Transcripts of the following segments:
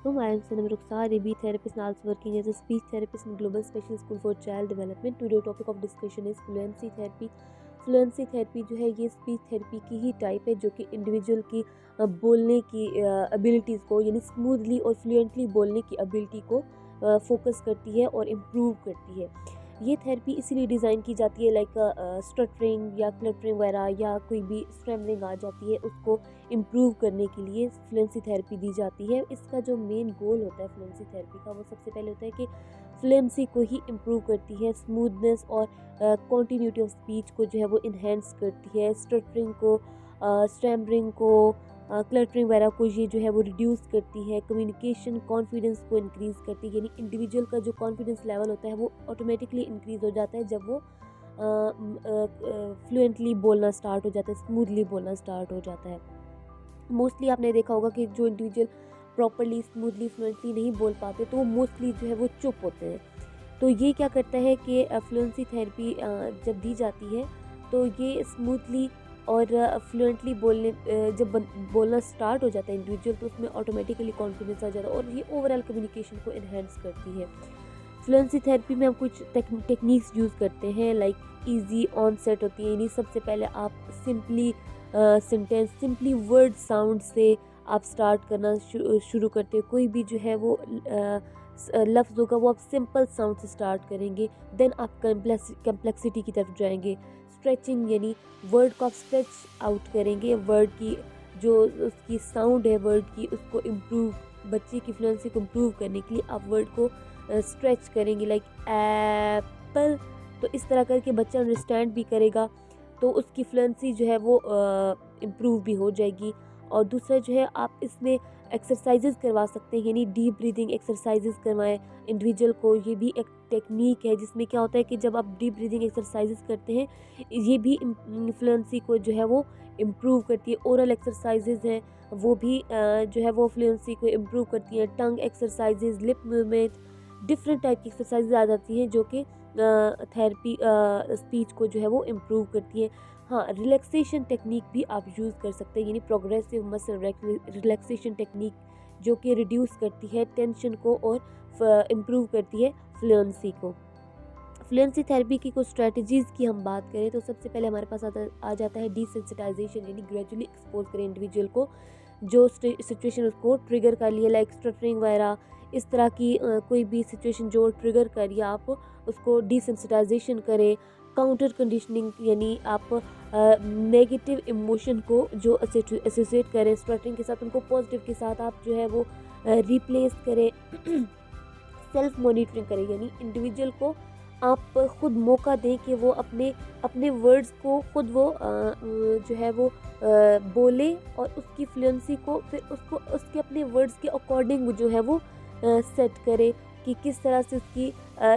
alaikum. I am Sanam Rukhsar, ABA therapist and also working as a speech therapist in Global Special School for Child Development. Today topic of discussion is fluency therapy. Fluency therapy जो है ये speech therapy की ही type है जो कि individual की बोलने की एबिलिटीज़ को यानी स्मूथली और फ्लुएंटली बोलने की एबिलिटी को फोकस करती है और इम्प्रूव करती है। ये थेरेपी इसीलिए डिज़ाइन की जाती है लाइक स्टटरिंग या क्लटरिंग वगैरह या कोई भी स्ट्रैमलिंग आ जाती है उसको इम्प्रूव करने के लिए फ्लुएंसी थेरेपी दी जाती है। इसका जो मेन गोल होता है फ्लुएंसी थेरेपी का वो सबसे पहले होता है कि फ्लुएंसी को ही इम्प्रूव करती है, स्मूथनेस और कॉन्टीन्यूटी ऑफ स्पीच को जो है वो इन्हेंस करती है, स्टटरिंग को स्टैमरिंग को क्लटरिंग वगैरह को ये जो है वो रिड्यूस करती है, कम्युनिकेशन कॉन्फिडेंस को इंक्रीज़ करती है। यानी इंडिविजुअल का जो कॉन्फिडेंस लेवल होता है वो ऑटोमेटिकली इंक्रीज़ हो जाता है जब वो फ्लुएंटली बोलना स्टार्ट हो जाता है, स्मूथली बोलना स्टार्ट हो जाता है। मोस्टली आपने देखा होगा कि जो इंडिविजुअल प्रॉपरली स्मूथली फ्लुएंटली नहीं बोल पाते तो वो मोस्टली जो है वो चुप होते हैं। तो ये क्या करता है कि फ्लुएंसी थेरेपी जब दी जाती है तो ये स्मूथली और फ्लुएंटली बोलना स्टार्ट हो जाता है इंडिविजुअल तो उसमें ऑटोमेटिकली कॉन्फिडेंस आ जाता है और ये ओवरऑल कम्युनिकेशन को इन्हेंस करती है। फ्लुएंसी थेरेपी में हम कुछ टेक्निक्स यूज़ करते हैं लाइक इजी ऑनसेट होती है, यानी सबसे पहले आप simply sentence simply word sound से आप स्टार्ट करना शुरू करते हो। कोई भी जो है वो लफ्ज़ होगा वो आप सिंपल साउंड से स्टार्ट करेंगे, देन आप कम्प्लेक्सिटी की तरफ जाएंगे। स्ट्रेचिंग यानी वर्ड को आप स्ट्रेच आउट करेंगे, वर्ड की जो उसकी साउंड है वर्ड की उसको इम्प्रूव, बच्चे की फ्लुएंसी को इम्प्रूव करने के लिए आप वर्ड को स्ट्रेच करेंगे लाइक एप्पल। तो इस तरह करके बच्चा अंडरस्टैंड भी करेगा तो उसकी फ्लुएंसी जो है वो इम्प्रूव भी हो जाएगी। और दूसरा जो है आप इसमें एक्सरसाइजेज करवा सकते हैं, यानी डीप ब्रीदिंग एक्सरसाइजेज करवाएं इंडिविजुअल को। ये भी एक टेक्निक है जिसमें क्या होता है कि जब आप डीप ब्रीदिंग एक्सरसाइजेज करते हैं ये भी फ्लुएंसी को जो है वो इम्प्रूव करती है। ओरल एक्सरसाइजेज हैं वो भी जो है वो फ्लुएंसी को इम्प्रूव करती हैं। Tongue exercises, lip movement, different type की एक्सरसाइजेज आ जाती हैं जो कि थेरेपी स्पीच को जो है वो इम्प्रूव करती है। हाँ, रिलैक्सेशन टेक्निक भी आप यूज़ कर सकते हैं, यानी प्रोग्रेसिव मसल रिलैक्सेशन टेक्निक जो कि रिड्यूस करती है टेंशन को और इम्प्रूव करती है फ्लुएंसी को। फ्लुएंसी थेरेपी की कुछ स्ट्रेटजीज़ की हम बात करें तो सबसे पहले हमारे पास आ जाता है डिसेंसिटाइजेशन, यानी ग्रेजुअली एक्सपोज करें इंडिविजुअल को जो सिचुएशन उसको ट्रिगर कर लिया लाइक स्टटरिंग वगैरह, इस तरह की कोई भी सिचुएशन जो ट्रिगर करिए आप उसको डिसेंसिटाइजेशन करें। काउंटर कंडीशनिंग यानी आप नेगेटिव इमोशन को जो एसोसिएट करें स्टटरिंग के साथ उनको पॉजिटिव के साथ आप जो है वो रिप्लेस करें। सेल्फ मॉनिटरिंग करें, यानी इंडिविजुअल को आप खुद मौका दें कि वो अपने अपने वर्ड्स को खुद वो जो है वो बोले और उसकी फ्लुएंसी को फिर उसको उसके अपने वर्ड्स के अकॉर्डिंग जो है वो सेट करे कि किस तरह से उसकी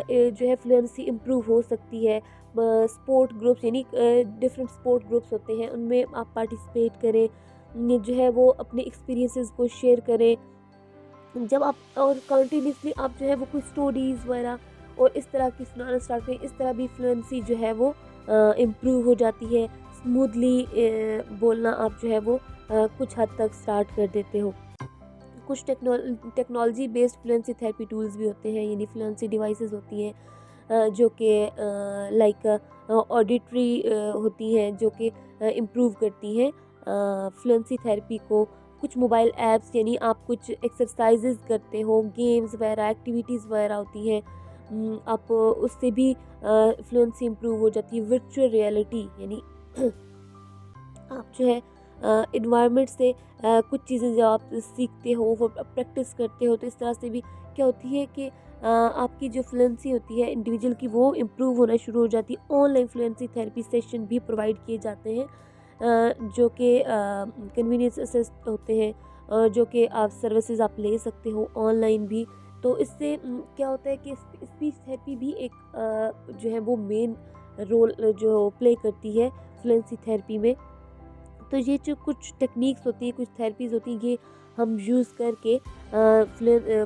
जो है फ्लुएंसी इम्प्रूव हो सकती है। स्पोर्ट ग्रुप्स यानी डिफरेंट स्पोर्ट ग्रुप्स होते हैं उनमें आप पार्टिसिपेट करें, जो है वो अपने एक्सपीरियंसेस को शेयर करें। जब आप और कंटिन्यूसली आप जो है वो कुछ स्टोरीज़ वगैरह और इस तरह की सुनाना स्टार्ट करें, इस तरह भी फ्लुएंसी जो है वो इम्प्रूव हो जाती है। स्मूथली बोलना आप जो है वो कुछ हद तक स्टार्ट कर देते हो। कुछ technology based fluency therapy tools भी होते हैं, यानी फ्लुएंसी डिवाइसेस होती हैं जो कि लाइक ऑडिटरी होती हैं जो कि इम्प्रूव करती हैं फ्लुएंसी थेरेपी को। कुछ मोबाइल ऐप्स यानी आप कुछ एक्सरसाइजेज करते हो, गेम्स वगैरह एक्टिविटीज़ वगैरह होती हैं, आप उससे भी फ्लुएंसी इम्प्रूव हो जाती है। वर्चुअल रियलिटी यानी आप जो है इन्वायरमेंट से कुछ चीज़ें जब आप सीखते हो वो प्रैक्टिस करते हो तो इस तरह से भी क्या होती है कि आपकी जो फ्लुएंसी होती है इंडिविजुअल की वो इम्प्रूव होना शुरू हो जाती है। ऑनलाइन फ्लुएंसी थेरेपी सेशन भी प्रोवाइड किए जाते हैं जो कि कन्वीनियंस असिस्ट होते हैं जो कि आप सर्विसेज आप ले सकते हो ऑनलाइन भी। तो इससे क्या होता है कि स्पीच थेरेपी भी एक जो है वो मेन रोल जो प्ले करती है फ्लुएंसी थेरेपी में। तो ये जो कुछ टेक्निक्स होती हैं, कुछ थेरेपीज़ होती हैं, ये हम यूज़ करके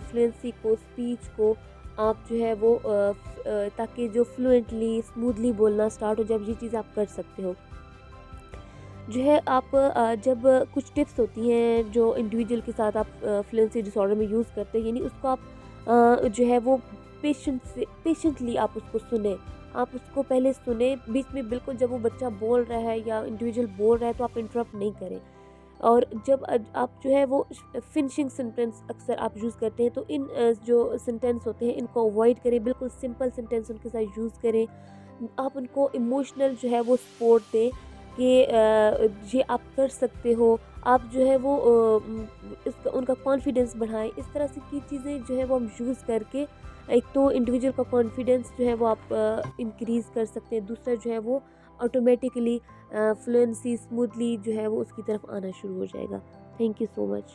फ्लुएंसी को, स्पीच को आप जो है वो ताकि जो फ्लुएंटली स्मूथली बोलना स्टार्ट हो जाए, ये चीज़ आप कर सकते हो। जो है आप जब कुछ टिप्स होती हैं जो इंडिविजुअल के साथ आप फ्लुएंसी डिसऑर्डर में यूज़ करते हैं, यानी उसको आप जो है वो पेशेंटली आप उसको सुने। आप उसको पहले सुने, बीच में बिल्कुल जब वो बच्चा बोल रहा है या इंडिविजुअल बोल रहा है तो आप इंटरप्ट नहीं करें। और जब आप जो है वो फिनिशिंग सेंटेंस अक्सर आप यूज़ करते हैं, तो इन जो सेंटेंस होते हैं इनको अवॉइड करें, बिल्कुल सिंपल सेंटेंस उनके साथ यूज़ करें। आप उनको इमोशनल जो है वो सपोर्ट दें कि ये आप कर सकते हो। आप जो है वो इसका उनका कॉन्फिडेंस बढ़ाएँ। इस तरह से की चीज़ें जो है वो हम यूज़ करके एक तो इंडिविजुअल का कॉन्फिडेंस जो है वो आप इंक्रीज़ कर सकते हैं। दूसरा जो है वो ऑटोमेटिकली फ्लुएंसी स्मूथली जो है वो उसकी तरफ आना शुरू हो जाएगा। Thank you so much.